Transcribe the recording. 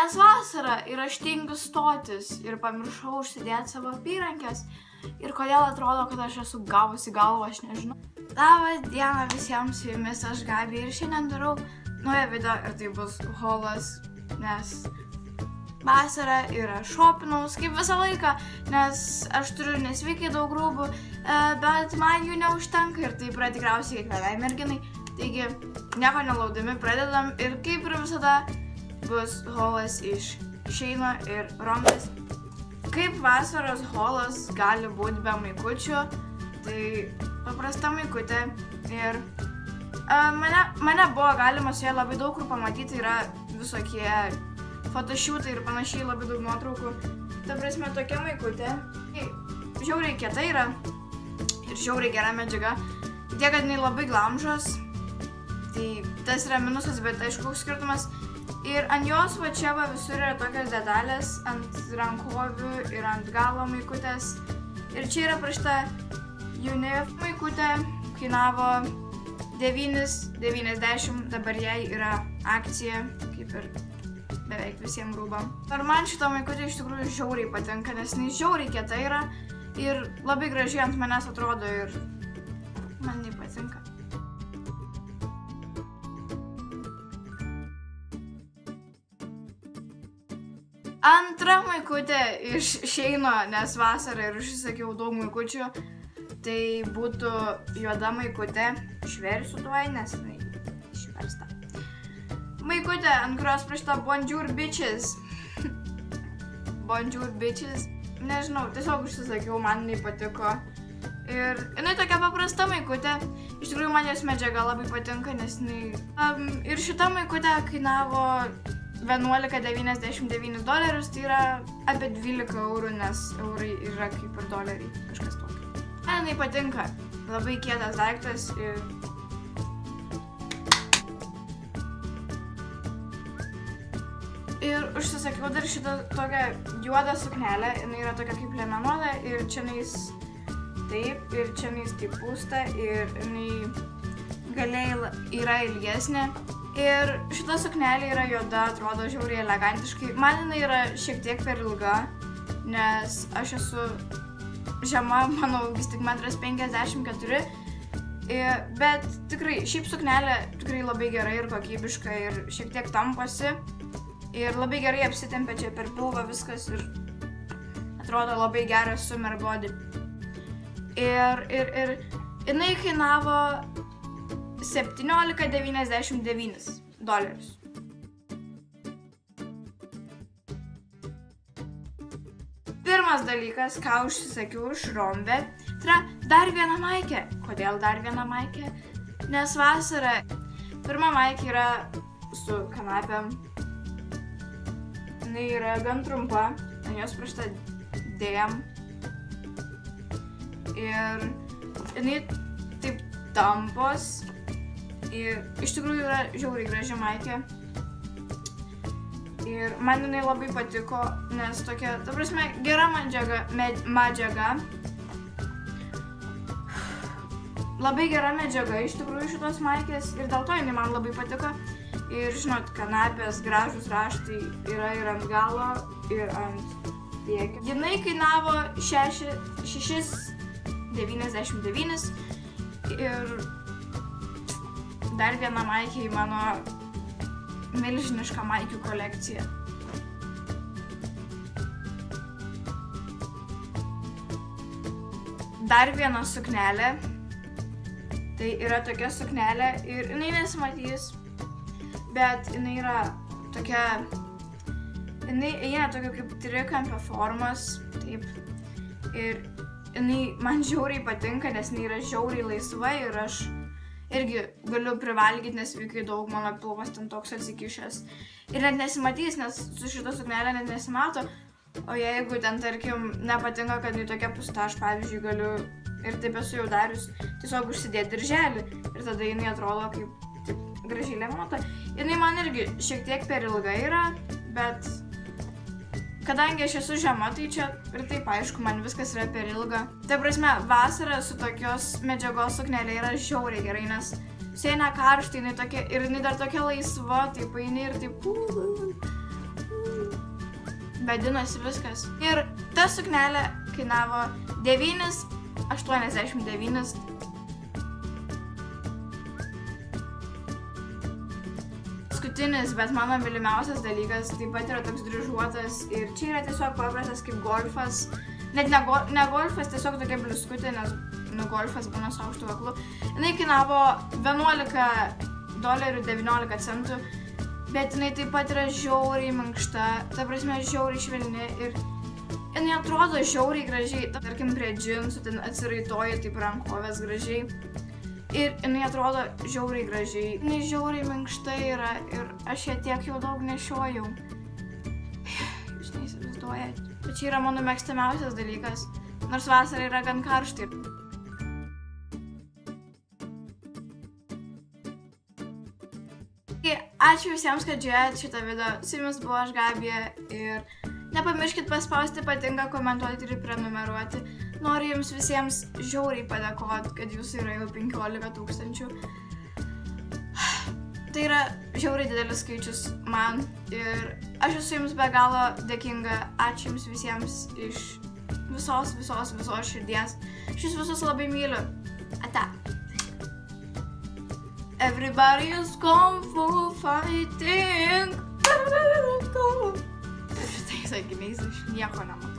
Nes vasara ir aš tingiu stotis ir pamiršau užsidėti savo apyrankės. Ir kodėl atrodo, kad aš esu gavusi galvą, aš nežinau. Labą dieną visiems, su jumis aš Gabi ir šiandien darau naują video ir tai bus haulas, nes vasara ir aš šopinaus kaip visą laiką, nes aš turiu nesveikai daug rūbų, bet man jų neužtenka ir taip yra tikriausiai kiekvienai merginai. Taigi, nieko nelaukdami pradedam ir kaip ir visada bus haulas iš Sheino ir Rombės. Kaip vasaros haulas gali būti be maikučių, tai paprasta maikutė ir mane buvo galima su ja labai daug kur pamatyti, yra visokie fotoshootai ir panašiai, labai daug nuotraukų. Ta prasme, tokia maikutė, žiauriai kieta yra ir žiauriai gera medžiaga, tiek, kad jinai labai glamžos, tai tas yra minusas, bet aišku, koks skirtumas. Ir ant jos va čia va visur yra tokios detalės, ant rankovių ir ant galo maikutės. Ir čia yra parašyta UNIF maikutė, kainavo 9,90, dabar jai yra akcija, kaip ir beveik visiems rūbam. Ir man šita maikutė iš tikrųjų žiauriai patinka, nes jinai žiauriai kieta yra ir labai gražiai ant manęs atrodo ir man jinai patinka. Antra maikutė iš Sheino, nes vasarą ir užsisakiau daug maikučių, tai būtų juoda maikutė. Išversiu tuoj, nes jinai išversta. Maikutė, ant kurios parašyta Bonjour bitches. Bonjour bitches. Nežinau, tiesiog užsisakiau, man jinai patiko. Ir jinai tokia paprasta maikutė. Iš tikrųjų, man jos medžiaga labai patinka, nes jinai... Ir šita maikutė kainavo $11,99, tai yra apie 12 eurų, nes eurai yra kaip ir doleriai, kažkas tokio. Man jinai patinka, labai kietas daiktas ir... Ir užsisakiau dar šitą tokią juodą suknelę, jinai yra tokia kaip liemenuota ir čia nais taip, ir čia nais taip pūsta ir jinai galiai yra ilgesnė. Ir šita suknelė yra juoda, atrodo žiauriai elegantiškai. Man jinai yra šiek tiek per ilga, nes aš esu žema, mano augis tik 1,54 m. Bet tikrai, šiaip suknelė tikrai labai gerai ir kokybiška ir šiek tiek tamposi. Ir labai gerai apsitempia čia per pilvą viskas ir atrodo labai geras summer body. Ir jinai kainavo $17,99. Pirmas dalykas, ką užsisakiau iš Rombė, tai yra dar viena maikė. Kodėl dar viena maikė? Nes vasara. Pirma maikė yra su kanapėm. Jinai yra gan trumpa, ant jos parašyta DM. Ir jinai taip tampos. Ir iš tikrųjų yra žiauriai graži maikė. Ir man jinai labai patiko, nes tokia, ta prasme, gera medžiaga. Labai gera medžiaga iš tikrųjų šitos maikės ir dėl to jinai man labai patiko. Ir žinot, kanapės, gražus raštai yra ir ant galo, ir ant priekio. Jinai kainavo $6,99 ir dar viena maikė į mano milžinišką maikių kolekciją. Dar viena suknelė. Tai yra tokia suknelė ir jinai nesimatys, bet jinai yra tokia... Jinai eina tokia kaip trikampio formos, taip. Ir jinai man žiauriai patinka, nes jinai yra žiauriai laisva ir aš irgi galiu privalgyti, nes veikai daug, mano pilvas ten toks atsikišęs. Ir net nesimatys, nes su šita suknelė net nesimato. O jeigu ten, tarkim, nepatinka, kad jinai tokia pusta, aš pavyzdžiui galiu, ir taip esu jau darius, tiesiog užsidėti dirželį. Ir tada jinai atrodo kaip gražiai liemenuota. Jinai man irgi šiek tiek per ilga yra, bet kadangi aš esu žema, tai čia ir taip aišku, man viskas yra per ilga. Tai prasme, vasara su tokios medžiagos suknelė yra žiauriai gerai, nes su jai nekaršta, jinai tokia, ir jinai dar tokia laisva, taip eini ir taip vadinasi viskas. Ir ta suknelė kainavo 9,89. Paskutinis, bet mano mylimiausias dalykas taip pat yra toks dryžuotas ir čia yra tiesiog paprastas kaip golfas. Net ne golfas, tiesiog tokia bliuskutė, nes golfas būna su aukštu kaklu. Jinai kainavo $11.19, bet jinai taip pat yra žiauriai minkšta, ta prasme žiauriai švelni ir jinai atrodo žiauriai gražiai. Tarkim, prie džinsų ten atsiraitoja taip rankovės gražiai. Ir jinai atrodo žiauriai gražiai. Jinai žiauriai minkšta yra ir aš ją tiek jau daug nešiojau. Jūs neįsivaizduojate. Bet čia yra mano mėgstamiausias dalykas, nors vasara yra gan karšta. Ačiū visiems, kad žiūrėjot šitą video. Su jumis buvo aš, Gabija, ir nepamirškit paspausti patinka, komentuoti ir prenumeruoti. Noriu jums visiems žiauriai padėkoti, kad jūsų yra jau 15 000. Tai yra žiauriai didelis skaičius man ir aš esu jums be galo dėkinga. Ačiū jums visiems iš visos širdies. Aš jūs visus labai myliu. Ate. Everybody is kung fu fighting. Šitais sakiniais aš nieko nematau.